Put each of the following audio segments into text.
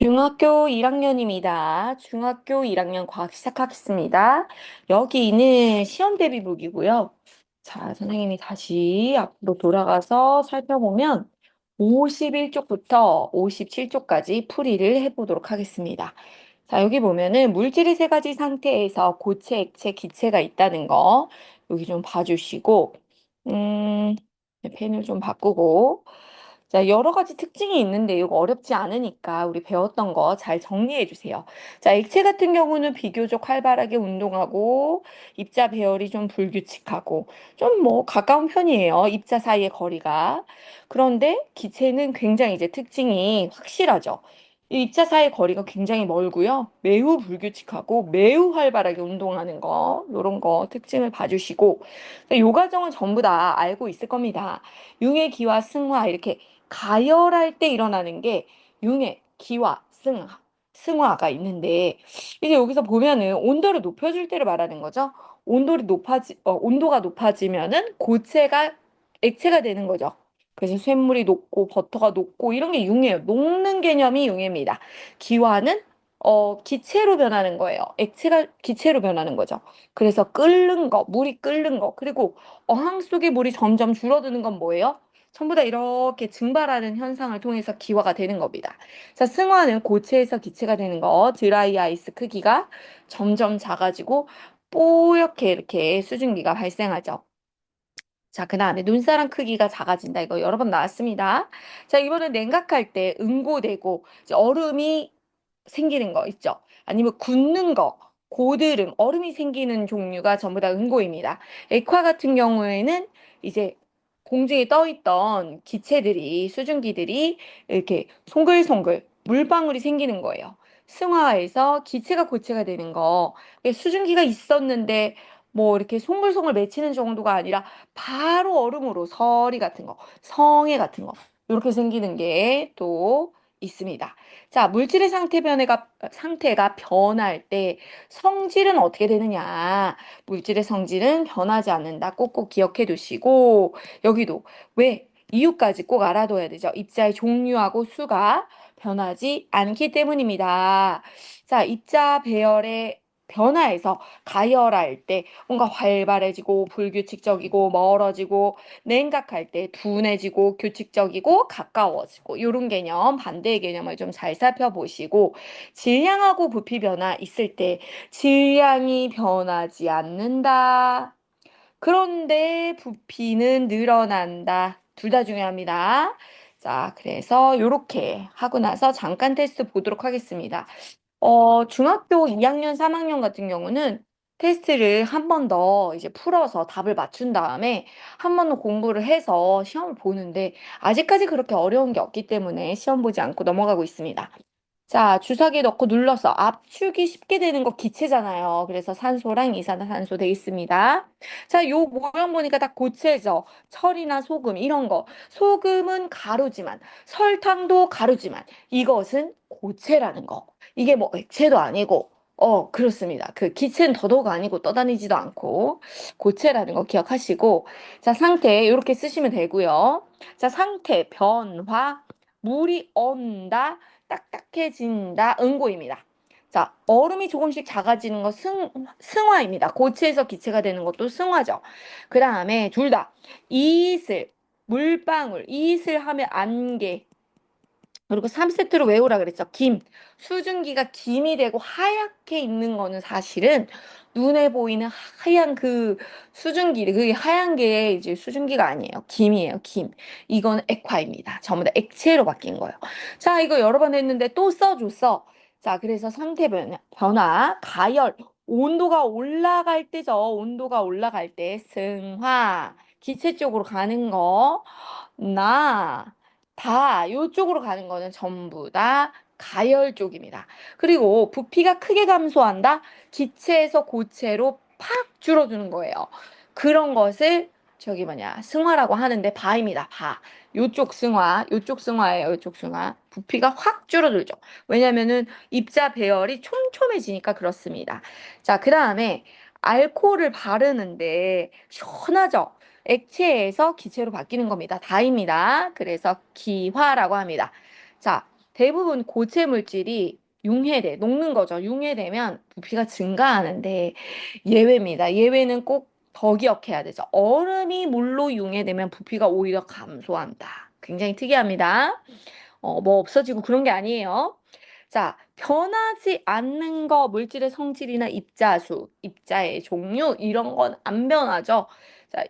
중학교 1학년입니다. 중학교 1학년 과학 시작하겠습니다. 여기는 시험 대비북이고요. 자, 선생님이 다시 앞으로 돌아가서 살펴보면 51쪽부터 57쪽까지 풀이를 해보도록 하겠습니다. 자, 여기 보면은 물질의 세 가지 상태에서 고체, 액체, 기체가 있다는 거 여기 좀 봐주시고, 펜을 좀 바꾸고, 자, 여러 가지 특징이 있는데 이거 어렵지 않으니까 우리 배웠던 거 잘 정리해 주세요. 자, 액체 같은 경우는 비교적 활발하게 운동하고 입자 배열이 좀 불규칙하고 좀 뭐 가까운 편이에요. 입자 사이의 거리가. 그런데 기체는 굉장히 이제 특징이 확실하죠. 이 입자 사이의 거리가 굉장히 멀고요. 매우 불규칙하고 매우 활발하게 운동하는 거, 요런 거 특징을 봐주시고, 요 과정은 전부 다 알고 있을 겁니다. 융의 기와 승화 이렇게 가열할 때 일어나는 게 융의 기화, 승화가 있는데 이제 여기서 보면은 온도를 높여줄 때를 말하는 거죠. 온도가 높아지면은 고체가 액체가 되는 거죠. 그래서 쇳물이 녹고 버터가 녹고 이런 게 융이에요. 녹는 개념이 융입니다. 기화는 기체로 변하는 거예요. 액체가 기체로 변하는 거죠. 그래서 끓는 거, 물이 끓는 거, 그리고 어항 속의 물이 점점 줄어드는 건 뭐예요? 전부 다 이렇게 증발하는 현상을 통해서 기화가 되는 겁니다. 자, 승화는 고체에서 기체가 되는 거, 드라이 아이스 크기가 점점 작아지고 뽀얗게 이렇게 수증기가 발생하죠. 자, 그 다음에 눈사람 크기가 작아진다. 이거 여러 번 나왔습니다. 자, 이번엔 냉각할 때 응고되고 이제 얼음이 생기는 거 있죠. 아니면 굳는 거, 고드름, 얼음이 생기는 종류가 전부 다 응고입니다. 액화 같은 경우에는 이제 공중에 떠 있던 기체들이, 수증기들이 이렇게 송글송글 물방울이 생기는 거예요. 승화에서 기체가 고체가 되는 거. 수증기가 있었는데 뭐 이렇게 송글송글 맺히는 정도가 아니라 바로 얼음으로 서리 같은 거, 성에 같은 거 이렇게 생기는 게 또 있습니다. 자, 물질의 상태가 변할 때 성질은 어떻게 되느냐? 물질의 성질은 변하지 않는다. 꼭꼭 기억해 두시고 여기도 왜 이유까지 꼭 알아둬야 되죠. 입자의 종류하고 수가 변하지 않기 때문입니다. 자, 입자 배열의 변화에서 가열할 때 뭔가 활발해지고 불규칙적이고 멀어지고 냉각할 때 둔해지고 규칙적이고 가까워지고 이런 개념 반대의 개념을 좀 잘 살펴보시고 질량하고 부피 변화 있을 때 질량이 변하지 않는다. 그런데 부피는 늘어난다. 둘 다 중요합니다. 자, 그래서 이렇게 하고 나서 잠깐 테스트 보도록 하겠습니다. 중학교 2학년, 3학년 같은 경우는 테스트를 한 번 더 이제 풀어서 답을 맞춘 다음에 한 번 더 공부를 해서 시험을 보는데 아직까지 그렇게 어려운 게 없기 때문에 시험 보지 않고 넘어가고 있습니다. 자, 주사기 넣고 눌러서 압축이 쉽게 되는 거 기체잖아요. 그래서 산소랑 이산화탄소 돼 있습니다. 자, 요 모형 보니까 딱 고체죠. 철이나 소금 이런 거. 소금은 가루지만 설탕도 가루지만 이것은 고체라는 거. 이게 뭐 액체도 아니고 그렇습니다. 그 기체는 더더욱 아니고 떠다니지도 않고 고체라는 거 기억하시고 자, 상태 이렇게 쓰시면 되고요. 자, 상태 변화 물이 온다. 딱딱해진다. 응고입니다. 자, 얼음이 조금씩 작아지는 거 승화입니다. 고체에서 기체가 되는 것도 승화죠. 그 다음에 둘 다 이슬, 물방울, 이슬 하면 안개, 그리고 3세트로 외우라 그랬죠. 김. 수증기가 김이 되고 하얗게 있는 거는 사실은 눈에 보이는 하얀 그 수증기, 그 하얀 게 이제 수증기가 아니에요. 김이에요, 김. 이건 액화입니다. 전부 다 액체로 바뀐 거예요. 자, 이거 여러 번 했는데 또 써줬어. 자, 그래서 변화, 가열, 온도가 올라갈 때죠. 온도가 올라갈 때 승화, 기체 쪽으로 가는 거, 나, 다 요쪽으로 가는 거는 전부 다 가열 쪽입니다. 그리고 부피가 크게 감소한다? 기체에서 고체로 팍 줄어드는 거예요. 그런 것을 저기 뭐냐 승화라고 하는데 바입니다. 바. 요쪽 승화예요. 요쪽 승화. 부피가 확 줄어들죠. 왜냐면은 입자 배열이 촘촘해지니까 그렇습니다. 자, 그다음에 알코올을 바르는데 시원하죠. 액체에서 기체로 바뀌는 겁니다. 다입니다. 그래서 기화라고 합니다. 자, 대부분 고체 물질이 융해돼, 녹는 거죠. 융해되면 부피가 증가하는데 예외입니다. 예외는 꼭 더 기억해야 되죠. 얼음이 물로 융해되면 부피가 오히려 감소한다. 굉장히 특이합니다. 뭐 없어지고 그런 게 아니에요. 자, 변하지 않는 거, 물질의 성질이나 입자수, 입자의 종류, 이런 건 안 변하죠. 자,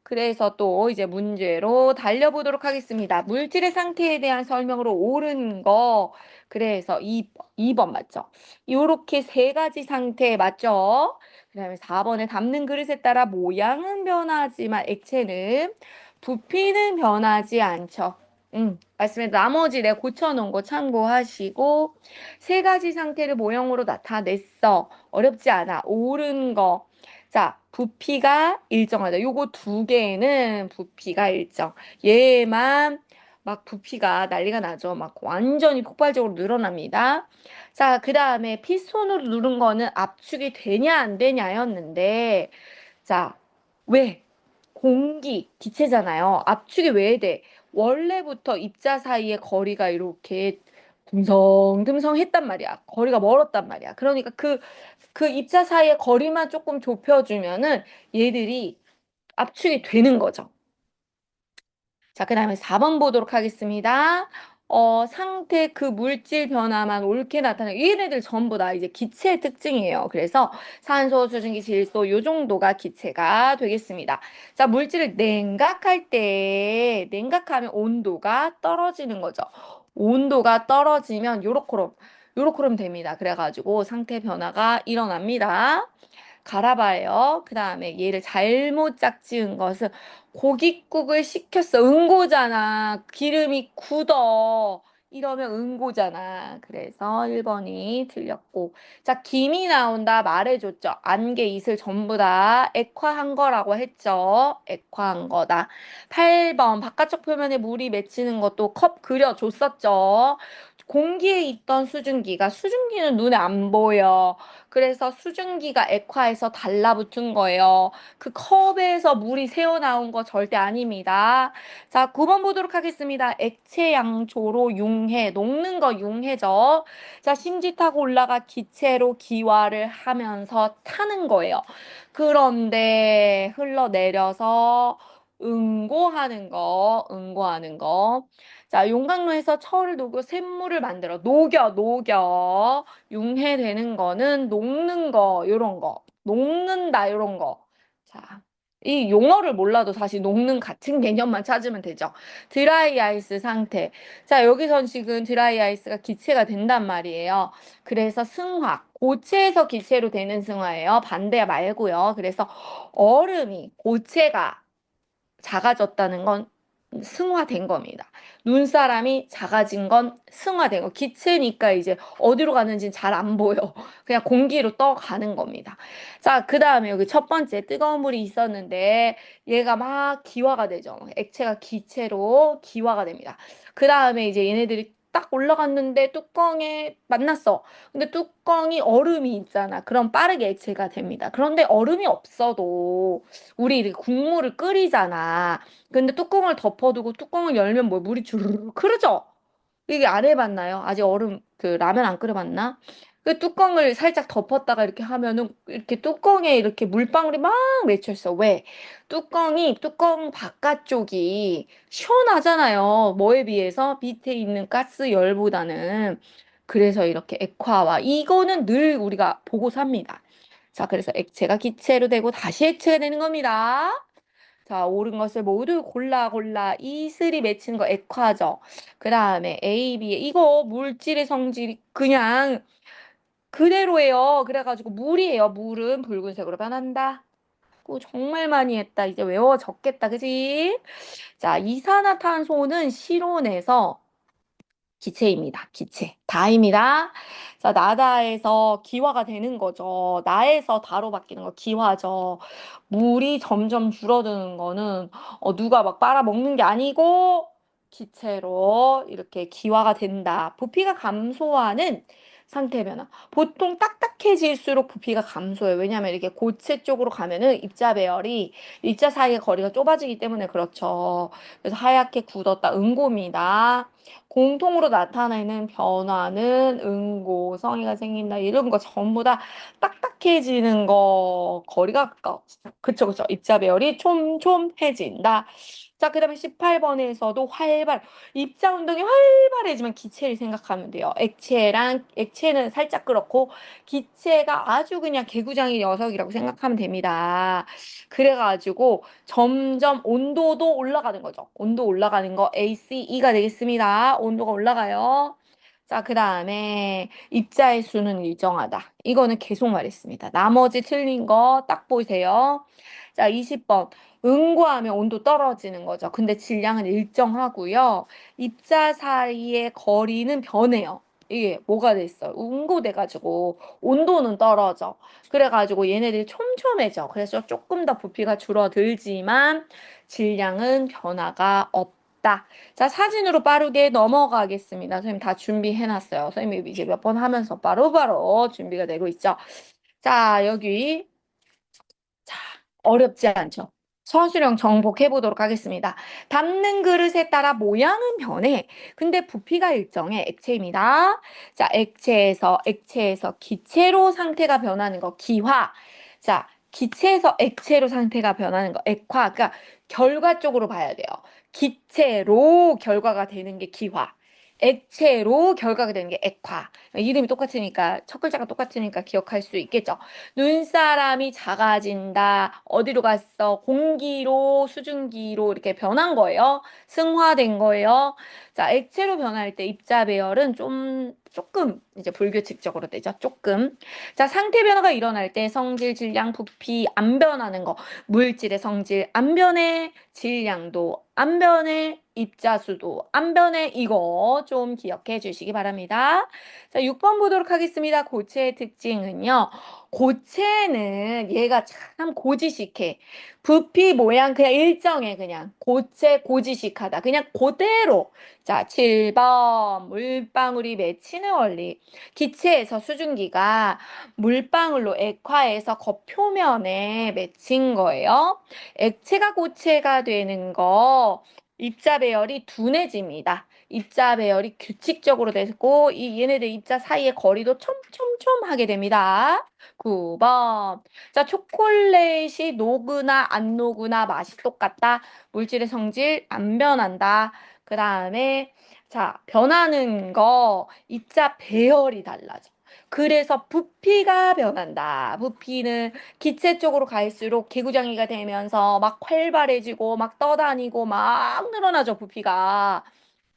그래서 또 이제 문제로 달려보도록 하겠습니다. 물질의 상태에 대한 설명으로 옳은 거. 그래서 2번 맞죠? 요렇게 세 가지 상태 맞죠? 그 다음에 4번에 담는 그릇에 따라 모양은 변하지만 액체는 부피는 변하지 않죠. 맞습니다. 나머지 내가 고쳐놓은 거 참고하시고 세 가지 상태를 모형으로 나타냈어. 어렵지 않아. 옳은 거. 자, 부피가 일정하다. 요거 두 개는 부피가 일정. 얘만 막 부피가 난리가 나죠. 막 완전히 폭발적으로 늘어납니다. 자, 그 다음에 피스톤으로 누른 거는 압축이 되냐 안 되냐였는데 자, 왜? 공기, 기체잖아요. 압축이 왜 돼? 원래부터 입자 사이의 거리가 이렇게 듬성듬성했단 말이야. 거리가 멀었단 말이야. 그러니까 그 입자 사이의 거리만 조금 좁혀주면은 얘들이 압축이 되는 거죠. 자, 그 다음에 4번 보도록 하겠습니다. 상태 그 물질 변화만 옳게 나타내고 얘네들 전부 다 이제 기체의 특징이에요. 그래서 산소, 수증기, 질소 요 정도가 기체가 되겠습니다. 자, 물질을 냉각할 때 냉각하면 온도가 떨어지는 거죠. 온도가 떨어지면 요렇게 됩니다. 그래가지고 상태 변화가 일어납니다. 갈아봐요. 그 다음에 얘를 잘못 짝지은 것은 고깃국을 시켰어. 응고잖아. 기름이 굳어. 이러면 응고잖아. 그래서 1번이 틀렸고. 자, 김이 나온다 말해줬죠. 안개, 이슬 전부 다 액화한 거라고 했죠. 액화한 거다. 8번 바깥쪽 표면에 물이 맺히는 것도 컵 그려줬었죠. 공기에 있던 수증기는 눈에 안 보여. 그래서 수증기가 액화해서 달라붙은 거예요. 그 컵에서 물이 새어나온 거 절대 아닙니다. 자, 9번 보도록 하겠습니다. 액체 양초로 융해, 녹는 거 융해죠. 자, 심지 타고 올라가 기체로 기화를 하면서 타는 거예요. 그런데 흘러내려서 응고하는 거. 자, 용광로에서 철을 녹여 샘물을 만들어 녹여. 융해되는 거는 녹는 거, 요런 거. 녹는다, 요런 거. 자, 이 용어를 몰라도 사실 녹는 같은 개념만 찾으면 되죠. 드라이 아이스 상태. 자, 여기선 지금 드라이 아이스가 기체가 된단 말이에요. 그래서 승화. 고체에서 기체로 되는 승화예요. 반대 말고요. 그래서 얼음이 고체가 작아졌다는 건 승화된 겁니다. 눈사람이 작아진 건 승화된 거. 기체니까 이제 어디로 가는지 잘 안 보여. 그냥 공기로 떠가는 겁니다. 자, 그 다음에 여기 첫 번째 뜨거운 물이 있었는데 얘가 막 기화가 되죠. 액체가 기체로 기화가 됩니다. 그 다음에 이제 얘네들이 딱 올라갔는데 뚜껑에 만났어. 근데 뚜껑이 얼음이 있잖아. 그럼 빠르게 액체가 됩니다. 그런데 얼음이 없어도 우리 이렇게 국물을 끓이잖아. 근데 뚜껑을 덮어두고 뚜껑을 열면 뭐 물이 주르르 흐르죠? 이게 안 해봤나요? 아직 얼음 그 라면 안 끓여봤나? 그 뚜껑을 살짝 덮었다가 이렇게 하면은 이렇게 뚜껑에 이렇게 물방울이 막 맺혀 있어. 왜? 뚜껑 바깥쪽이 시원하잖아요. 뭐에 비해서 밑에 있는 가스 열보다는. 그래서 이렇게 액화와 이거는 늘 우리가 보고 삽니다. 자, 그래서 액체가 기체로 되고 다시 액체가 되는 겁니다. 자, 옳은 것을 모두 골라. 이슬이 맺히는 거 액화죠. 그 다음에 A, B. 이거 물질의 성질이 그냥 그대로예요. 그래가지고 물이에요. 물은 붉은색으로 변한다. 정말 많이 했다. 이제 외워졌겠다. 그지? 자, 이산화탄소는 실온에서 기체입니다. 기체. 다입니다. 자, 나다에서 기화가 되는 거죠. 나에서 다로 바뀌는 거 기화죠. 물이 점점 줄어드는 거는 누가 막 빨아먹는 게 아니고 기체로 이렇게 기화가 된다. 부피가 감소하는 상태 변화. 보통 딱딱해질수록 부피가 감소해요. 왜냐하면 이렇게 고체 쪽으로 가면은 입자 배열이 입자 사이의 거리가 좁아지기 때문에 그렇죠. 그래서 하얗게 굳었다. 응고입니다. 공통으로 나타내는 변화는 응고, 성의가 생긴다. 이런 거 전부 다 딱딱해지는 거, 거리가 가까워. 그쵸, 그쵸. 입자 배열이 촘촘해진다. 자, 그 다음에 18번에서도 입자 운동이 활발해지면 기체를 생각하면 돼요. 액체는 살짝 그렇고, 기체가 아주 그냥 개구장이 녀석이라고 생각하면 됩니다. 그래가지고, 점점 온도도 올라가는 거죠. 온도 올라가는 거 ACE가 되겠습니다. 온도가 올라가요. 자, 그 다음에 입자의 수는 일정하다. 이거는 계속 말했습니다. 나머지 틀린 거 딱 보세요. 자, 20번. 응고하면 온도 떨어지는 거죠. 근데 질량은 일정하고요. 입자 사이의 거리는 변해요. 이게 뭐가 됐어요? 응고돼가지고 온도는 떨어져. 그래가지고 얘네들이 촘촘해져. 그래서 조금 더 부피가 줄어들지만 질량은 변화가 없다. 자, 사진으로 빠르게 넘어가겠습니다. 선생님 다 준비해놨어요. 선생님 이제 몇 번 하면서 바로바로 준비가 되고 있죠. 자, 여기. 자, 어렵지 않죠? 서술형 정복해 보도록 하겠습니다. 담는 그릇에 따라 모양은 변해. 근데 부피가 일정해. 액체입니다. 자, 액체에서 기체로 상태가 변하는 거, 기화. 자, 기체에서 액체로 상태가 변하는 거, 액화. 그러니까 결과 쪽으로 봐야 돼요. 기체로 결과가 되는 게 기화. 액체로 결과가 되는 게 액화. 이름이 똑같으니까, 첫 글자가 똑같으니까 기억할 수 있겠죠. 눈사람이 작아진다. 어디로 갔어? 공기로, 수증기로 이렇게 변한 거예요. 승화된 거예요. 자, 액체로 변할 때 입자 배열은 조금 이제 불규칙적으로 되죠. 조금. 자, 상태 변화가 일어날 때 성질, 질량, 부피 안 변하는 거. 물질의 성질 안 변해. 질량도 안 변해. 입자수도 안 변해. 이거 좀 기억해 주시기 바랍니다. 자, 6번 보도록 하겠습니다. 고체의 특징은요. 고체는 얘가 참 고지식해. 부피 모양 그냥 일정해. 그냥 고체 고지식하다. 그냥 그대로. 자, 7번 물방울이 맺히는 원리. 기체에서 수증기가 물방울로 액화해서 겉표면에 맺힌 거예요. 액체가 고체가 되는 거 입자 배열이 둔해집니다. 입자 배열이 규칙적으로 되고 얘네들 입자 사이의 거리도 촘촘촘하게 됩니다. 9번. 자, 초콜릿이 녹으나 안 녹으나 맛이 똑같다. 물질의 성질 안 변한다. 그 다음에 자, 변하는 거 입자 배열이 달라져. 그래서 부피가 변한다. 부피는 기체 쪽으로 갈수록 개구장이가 되면서 막 활발해지고 막 떠다니고 막 늘어나죠, 부피가.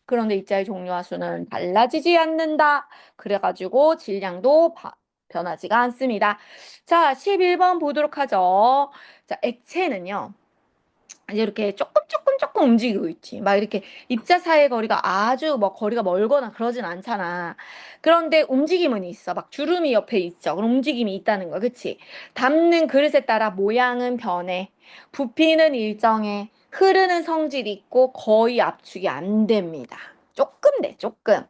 그런데 입자의 종류와 수는 달라지지 않는다. 그래가지고 질량도 변하지가 않습니다. 자, 11번 보도록 하죠. 자, 액체는요. 이제 이렇게 조금 움직이고 있지. 막 이렇게 입자 사이의 거리가 아주 뭐 거리가 멀거나 그러진 않잖아. 그런데 움직임은 있어. 막 주름이 옆에 있죠. 그럼 움직임이 있다는 거야. 그치? 담는 그릇에 따라 모양은 변해. 부피는 일정해. 흐르는 성질이 있고 거의 압축이 안 됩니다. 조금 돼, 조금.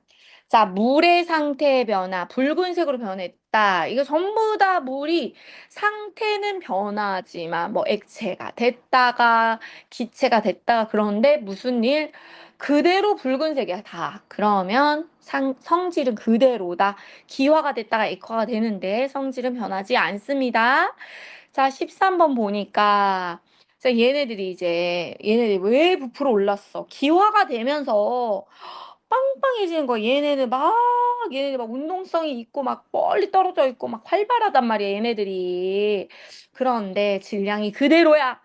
자, 물의 상태 변화, 붉은색으로 변했다. 이거 전부 다 물이 상태는 변하지만 뭐 액체가 됐다가 기체가 됐다가 그런데 무슨 일? 그대로 붉은색이야, 다. 그러면 성질은 그대로다. 기화가 됐다가 액화가 되는데 성질은 변하지 않습니다. 자, 13번 보니까 자, 얘네들이 왜 부풀어 올랐어? 기화가 되면서 빵빵해지는 거 얘네들 막 운동성이 있고 막 멀리 떨어져 있고 막 활발하단 말이야 얘네들이. 그런데 질량이 그대로야.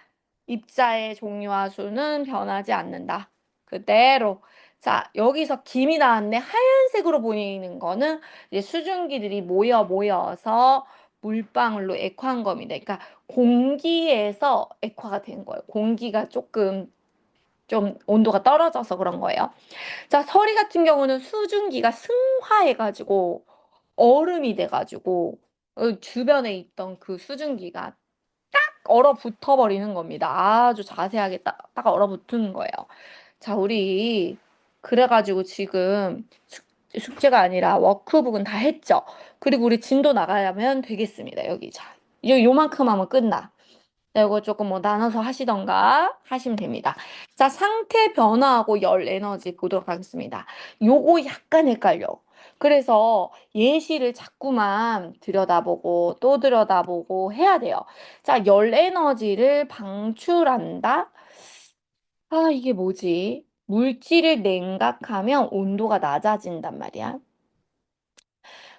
입자의 종류와 수는 변하지 않는다. 그대로. 자, 여기서 김이 나왔네. 하얀색으로 보이는 거는 이제 수증기들이 모여서 물방울로 액화한 겁니다. 그러니까 공기에서 액화가 된 거예요. 공기가 조금 좀 온도가 떨어져서 그런 거예요. 자, 서리 같은 경우는 수증기가 승화해가지고 얼음이 돼가지고 주변에 있던 그 수증기가 얼어붙어 버리는 겁니다. 아주 자세하게 딱 얼어붙는 거예요. 자, 우리 그래가지고 지금 숙제가 아니라 워크북은 다 했죠. 그리고 우리 진도 나가면 되겠습니다. 여기 자, 요만큼 하면 끝나. 자, 이거 조금 뭐 나눠서 하시던가 하시면 됩니다. 자, 상태 변화하고 열 에너지 보도록 하겠습니다. 요거 약간 헷갈려. 그래서 예시를 자꾸만 들여다보고 또 들여다보고 해야 돼요. 자, 열 에너지를 방출한다? 아, 이게 뭐지? 물질을 냉각하면 온도가 낮아진단 말이야.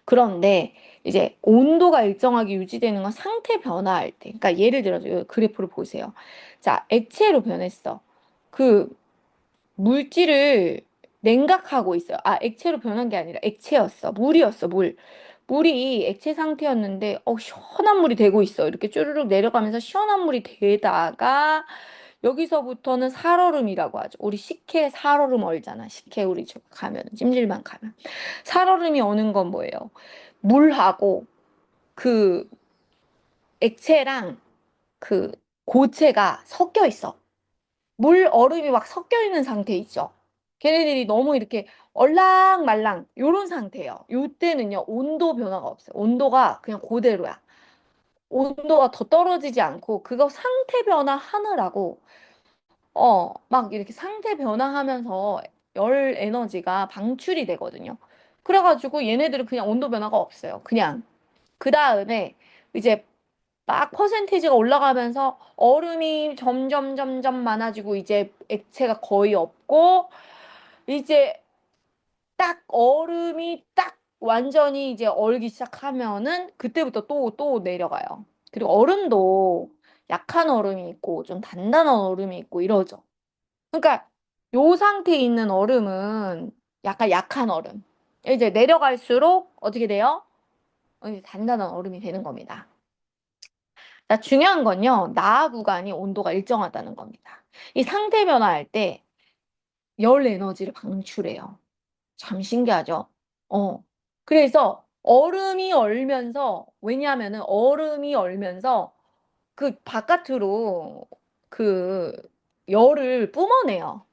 그런데 이제 온도가 일정하게 유지되는 건 상태 변화할 때. 그러니까 예를 들어서 이 그래프를 보세요. 자, 액체로 변했어. 그 물질을 냉각하고 있어요. 아, 액체로 변한 게 아니라 액체였어. 물이었어, 물. 물이 액체 상태였는데, 시원한 물이 되고 있어. 이렇게 쭈르륵 내려가면서 시원한 물이 되다가, 여기서부터는 살얼음이라고 하죠. 우리 식혜 살얼음 얼잖아. 식혜 우리 저 가면, 찜질방 가면. 살얼음이 오는 건 뭐예요? 물하고 그 액체랑 그 고체가 섞여 있어. 물, 얼음이 막 섞여 있는 상태 있죠. 걔네들이 너무 이렇게 얼랑말랑 요런 상태예요. 요때는요, 온도 변화가 없어요. 온도가 그냥 그대로야. 온도가 더 떨어지지 않고 그거 상태 변화하느라고 막 이렇게 상태 변화하면서 열 에너지가 방출이 되거든요. 그래가지고 얘네들은 그냥 온도 변화가 없어요. 그냥 그 다음에 이제 막 퍼센테이지가 올라가면서 얼음이 점점 많아지고 이제 액체가 거의 없고 이제 딱 얼음이 딱 완전히 이제 얼기 시작하면은 그때부터 또 내려가요. 그리고 얼음도 약한 얼음이 있고 좀 단단한 얼음이 있고 이러죠. 그러니까 요 상태에 있는 얼음은 약간 약한 얼음. 이제 내려갈수록 어떻게 돼요? 이제 단단한 얼음이 되는 겁니다. 자, 중요한 건요, 나아 구간이 온도가 일정하다는 겁니다. 이 상태 변화할 때 열 에너지를 방출해요. 참 신기하죠? 어. 그래서 얼음이 얼면서, 왜냐하면은 얼음이 얼면서 그 바깥으로 그 열을 뿜어내요.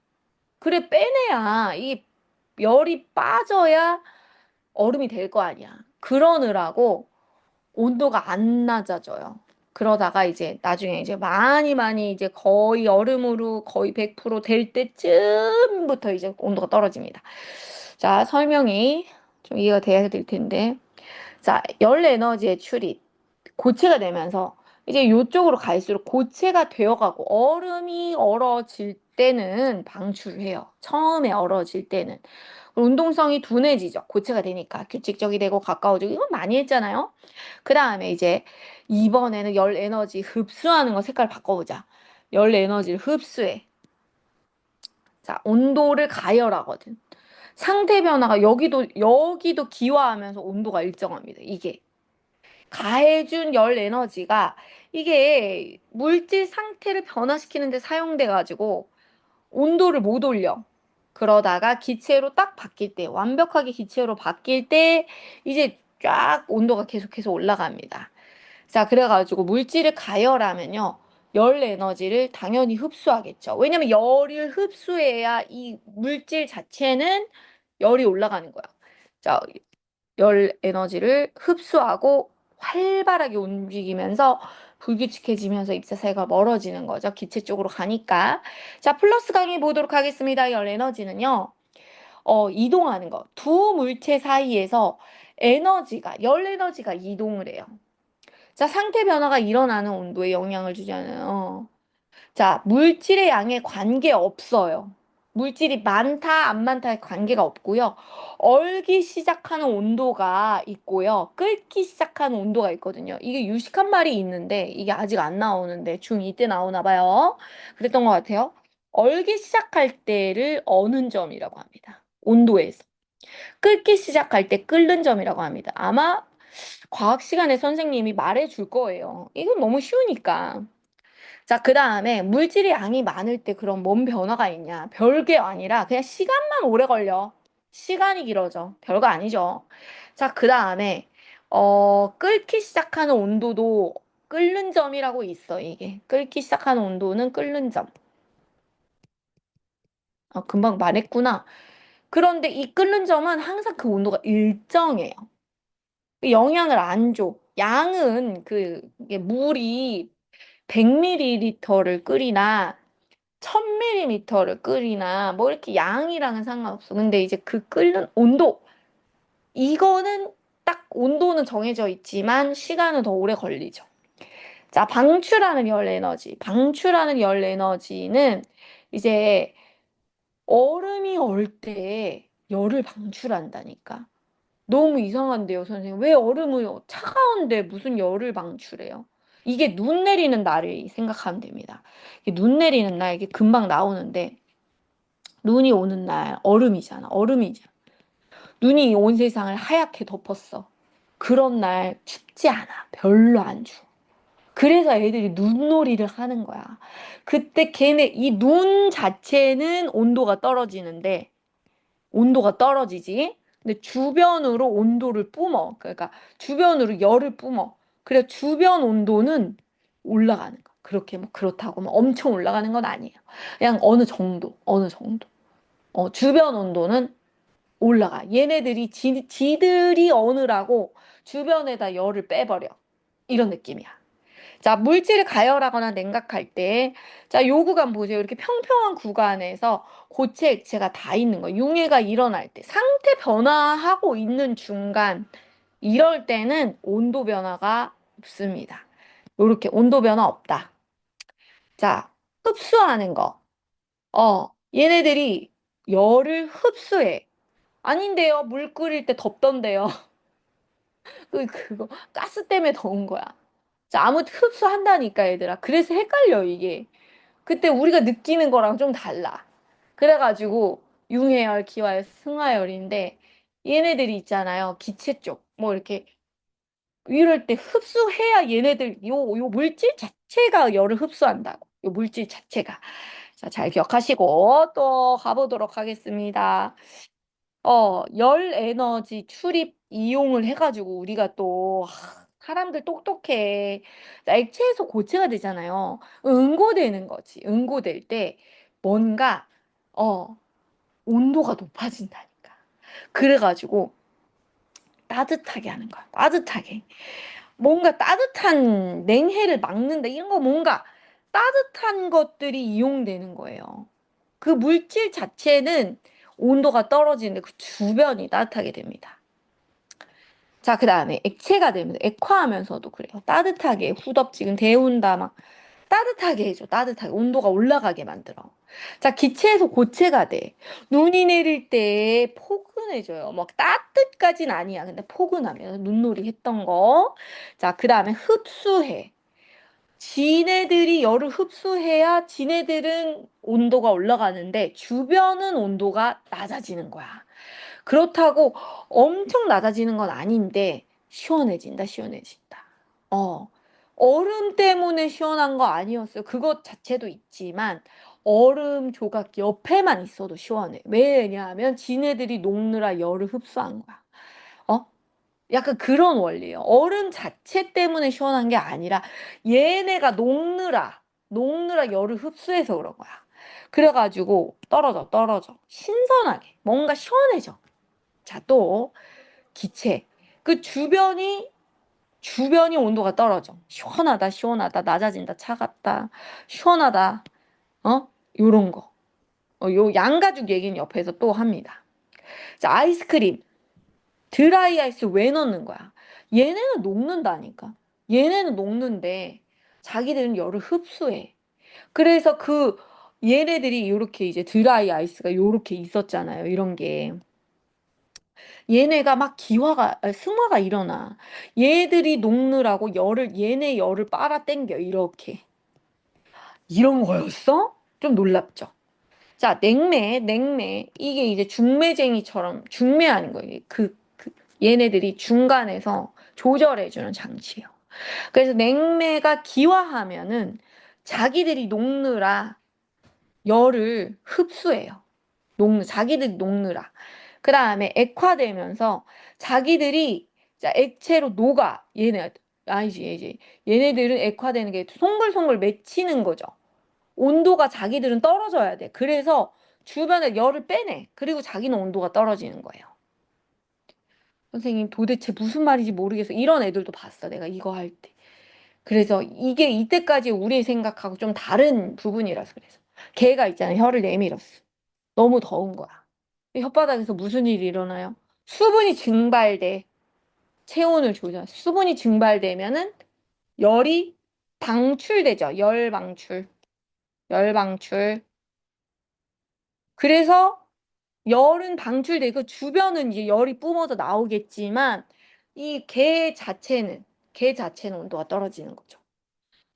그래, 빼내야 이 열이 빠져야 얼음이 될 거 아니야. 그러느라고 온도가 안 낮아져요. 그러다가 이제 나중에 이제 많이 이제 거의 얼음으로 거의 100%될 때쯤부터 이제 온도가 떨어집니다. 자, 설명이 좀 이해가 돼야 될 텐데. 자, 열 에너지의 출입. 고체가 되면서 이제 요쪽으로 갈수록 고체가 되어가고 얼음이 얼어질 때는 방출을 해요. 처음에 얼어질 때는. 운동성이 둔해지죠. 고체가 되니까 규칙적이 되고 가까워지고 이건 많이 했잖아요. 그 다음에 이제 이번에는 열 에너지 흡수하는 거 색깔 바꿔보자. 열 에너지를 흡수해. 자, 온도를 가열하거든. 상태 변화가 여기도 기화하면서 온도가 일정합니다. 이게. 가해준 열 에너지가 이게 물질 상태를 변화시키는데 사용돼 가지고 온도를 못 올려. 그러다가 기체로 딱 바뀔 때, 완벽하게 기체로 바뀔 때 이제 쫙 온도가 계속해서 올라갑니다. 자, 그래가지고 물질을 가열하면요. 열 에너지를 당연히 흡수하겠죠. 왜냐면 열을 흡수해야 이 물질 자체는 열이 올라가는 거야. 자, 열 에너지를 흡수하고 활발하게 움직이면서 불규칙해지면서 입자 사이가 멀어지는 거죠. 기체 쪽으로 가니까. 자, 플러스 강의 보도록 하겠습니다. 열 에너지는요. 이동하는 거. 두 물체 사이에서 열 에너지가 이동을 해요. 자, 상태 변화가 일어나는 온도에 영향을 주잖아요. 자, 물질의 양에 관계 없어요. 물질이 많다, 안 많다에 관계가 없고요. 얼기 시작하는 온도가 있고요. 끓기 시작하는 온도가 있거든요. 이게 유식한 말이 있는데, 이게 아직 안 나오는데, 중2 때 나오나 봐요. 그랬던 것 같아요. 얼기 시작할 때를 어는 점이라고 합니다. 온도에서. 끓기 시작할 때 끓는 점이라고 합니다. 아마 과학 시간에 선생님이 말해 줄 거예요. 이건 너무 쉬우니까. 자, 그 다음에 물질의 양이 많을 때 그럼 뭔 변화가 있냐? 별게 아니라 그냥 시간만 오래 걸려. 시간이 길어져. 별거 아니죠. 자, 그 다음에, 끓기 시작하는 온도도 끓는 점이라고 있어, 이게. 끓기 시작하는 온도는 끓는 점. 금방 말했구나. 그런데 이 끓는 점은 항상 그 온도가 일정해요. 영향을 안 줘. 양은 이게 물이 100ml를 끓이나 1000ml를 끓이나 뭐 이렇게 양이랑은 상관없어. 근데 이제 그 끓는 온도 이거는 딱 온도는 정해져 있지만 시간은 더 오래 걸리죠. 자, 방출하는 열 에너지. 방출하는 열 에너지는 이제 얼음이 얼 때 열을 방출한다니까. 너무 이상한데요, 선생님. 왜 얼음을 차가운데 무슨 열을 방출해요? 이게 눈 내리는 날을 생각하면 됩니다. 이게 눈 내리는 날 이게 금방 나오는데 눈이 오는 날 얼음이잖아. 얼음이잖아. 눈이 온 세상을 하얗게 덮었어. 그런 날 춥지 않아. 별로 안 추워. 그래서 애들이 눈놀이를 하는 거야. 그때 걔네 이 눈 자체는 온도가 떨어지지. 근데 주변으로 온도를 뿜어. 그러니까 주변으로 열을 뿜어. 그래 주변 온도는 올라가는 거. 그렇게 뭐 그렇다고 뭐 엄청 올라가는 건 아니에요. 그냥 어느 정도. 주변 온도는 올라가. 얘네들이 지들이 어느라고 주변에다 열을 빼버려. 이런 느낌이야. 자, 물질을 가열하거나 냉각할 때, 자, 요 구간 보세요. 이렇게 평평한 구간에서 고체, 액체가 다 있는 거예요. 융해가 일어날 때, 상태 변화하고 있는 중간, 이럴 때는 온도 변화가 없습니다. 요렇게 온도 변화 없다. 자, 흡수하는 거. 얘네들이 열을 흡수해. 아닌데요. 물 끓일 때 덥던데요. 그거 가스 때문에 더운 거야. 자, 아무튼 흡수한다니까, 얘들아. 그래서 헷갈려, 이게. 그때 우리가 느끼는 거랑 좀 달라. 그래가지고 융해열, 기화열, 승하열인데 얘네들이 있잖아요. 기체 쪽. 뭐 이렇게 이럴 때 흡수해야 얘네들 요 물질 자체가 열을 흡수한다고. 요 물질 자체가. 자, 잘 기억하시고 또 가보도록 하겠습니다. 열 에너지 출입 이용을 해가지고 우리가 또 사람들 똑똑해. 자, 액체에서 고체가 되잖아요. 응고되는 거지. 응고될 때 뭔가 어 온도가 높아진다니까. 그래가지고 따뜻하게 하는 거야. 따뜻하게. 뭔가 따뜻한 냉해를 막는다. 이런 거 뭔가 따뜻한 것들이 이용되는 거예요. 그 물질 자체는 온도가 떨어지는데 그 주변이 따뜻하게 됩니다. 자, 그 다음에 액체가 되면 액화하면서도 그래요. 따뜻하게 후덥지근 데운다 막 따뜻하게 해줘. 따뜻하게 온도가 올라가게 만들어. 자, 기체에서 고체가 돼. 눈이 내릴 때 포근해져요. 막 따뜻까진 아니야. 근데 포근하면 눈놀이 했던 거. 자, 그 다음에 흡수해. 지네들이 열을 흡수해야 지네들은 온도가 올라가는데 주변은 온도가 낮아지는 거야. 그렇다고 엄청 낮아지는 건 아닌데 시원해진다, 시원해진다. 어. 얼음 때문에 시원한 거 아니었어요. 그것 자체도 있지만 얼음 조각 옆에만 있어도 시원해. 왜냐하면 지네들이 녹느라 열을 흡수한 거야. 어? 약간 그런 원리예요. 얼음 자체 때문에 시원한 게 아니라 얘네가 녹느라 열을 흡수해서 그런 거야. 그래가지고 떨어져. 신선하게. 뭔가 시원해져. 자, 또 기체. 그 주변이 온도가 떨어져. 시원하다, 낮아진다, 차갑다, 시원하다, 요런 거. 요 양가죽 얘기는 옆에서 또 합니다. 자, 아이스크림. 드라이 아이스 왜 넣는 거야? 얘네는 녹는다니까. 얘네는 녹는데 자기들은 열을 흡수해. 그래서 얘네들이 요렇게 이제 드라이 아이스가 요렇게 있었잖아요. 이런 게. 얘네가 막 승화가 일어나. 얘들이 녹느라고 얘네 열을 빨아당겨, 이렇게. 이런 거였어? 좀 놀랍죠? 자, 냉매. 이게 이제 중매쟁이처럼, 중매하는 거예요. 얘네들이 중간에서 조절해주는 장치예요. 그래서 냉매가 기화하면은 자기들이 녹느라 열을 흡수해요. 자기들이 녹느라. 그 다음에 액화되면서 자기들이 자, 액체로 녹아. 아니지. 얘네들은 액화되는 게 송글송글 맺히는 거죠. 온도가 자기들은 떨어져야 돼. 그래서 주변에 열을 빼내. 그리고 자기는 온도가 떨어지는 거예요. 선생님 도대체 무슨 말인지 모르겠어. 이런 애들도 봤어. 내가 이거 할 때. 그래서 이게 이때까지 우리 생각하고 좀 다른 부분이라서 그래서. 걔가 있잖아요. 혀를 내밀었어. 너무 더운 거야. 혓바닥에서 무슨 일이 일어나요? 수분이 증발돼. 체온을 조절. 수분이 증발되면은 열이 방출되죠. 열 방출. 열 방출. 그래서 열은 방출되고 주변은 이제 열이 뿜어져 나오겠지만 이 개 자체는 온도가 떨어지는 거죠.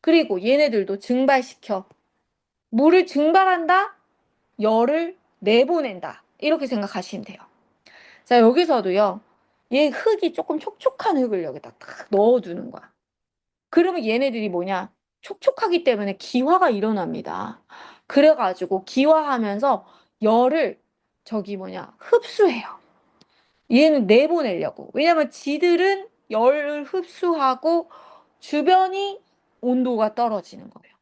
그리고 얘네들도 증발시켜. 물을 증발한다? 열을 내보낸다. 이렇게 생각하시면 돼요. 자, 여기서도요. 얘 흙이 조금 촉촉한 흙을 여기다 탁 넣어주는 거야. 그러면 얘네들이 뭐냐? 촉촉하기 때문에 기화가 일어납니다. 그래가지고 기화하면서 열을 흡수해요. 얘는 내보내려고. 왜냐면 지들은 열을 흡수하고 주변이 온도가 떨어지는 거예요.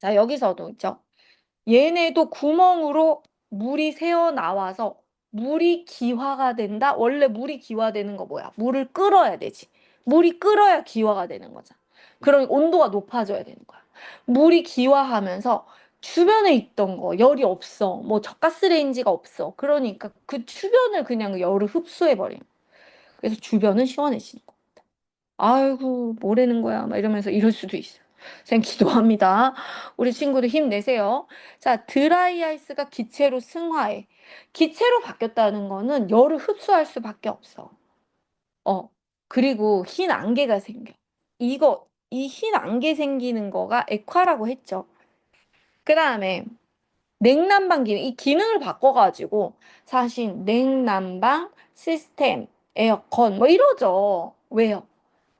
자, 여기서도 있죠. 얘네도 구멍으로 물이 새어 나와서 물이 기화가 된다. 원래 물이 기화되는 거 뭐야? 물을 끓어야 되지. 물이 끓어야 기화가 되는 거잖아. 그럼 온도가 높아져야 되는 거야. 물이 기화하면서 주변에 있던 거 열이 없어. 뭐 가스레인지가 없어. 그러니까 그 주변을 그냥 열을 흡수해 버려. 그래서 주변은 시원해지는 거. 아이고 뭐라는 거야 막 이러면서 이럴 수도 있어요. 선생님 기도합니다. 우리 친구들 힘내세요. 자, 드라이 아이스가 기체로 승화해. 기체로 바뀌었다는 거는 열을 흡수할 수밖에 없어. 어, 그리고 흰 안개가 생겨. 이 흰 안개 생기는 거가 액화라고 했죠. 그 다음에 냉난방 기능, 이 기능을 바꿔가지고 사실 냉난방 시스템, 에어컨 뭐 이러죠. 왜요?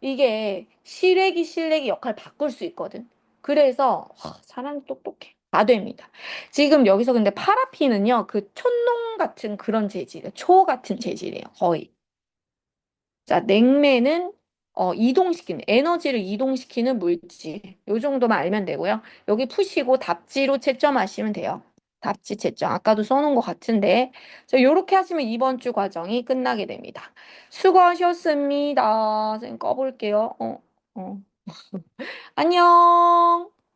이게 실외기 역할 바꿀 수 있거든. 그래서 사람이 똑똑해. 다 됩니다. 지금 여기서 근데 파라핀은요, 그 촛농 같은 그런 재질이에요. 초 같은 재질이에요. 거의. 자, 냉매는 이동시키는 에너지를 이동시키는 물질. 요 정도만 알면 되고요. 여기 푸시고 답지로 채점하시면 돼요. 답지 채점. 아까도 써놓은 것 같은데. 자, 요렇게 하시면 이번 주 과정이 끝나게 됩니다. 수고하셨습니다. 선생님 꺼볼게요. 어. 안녕.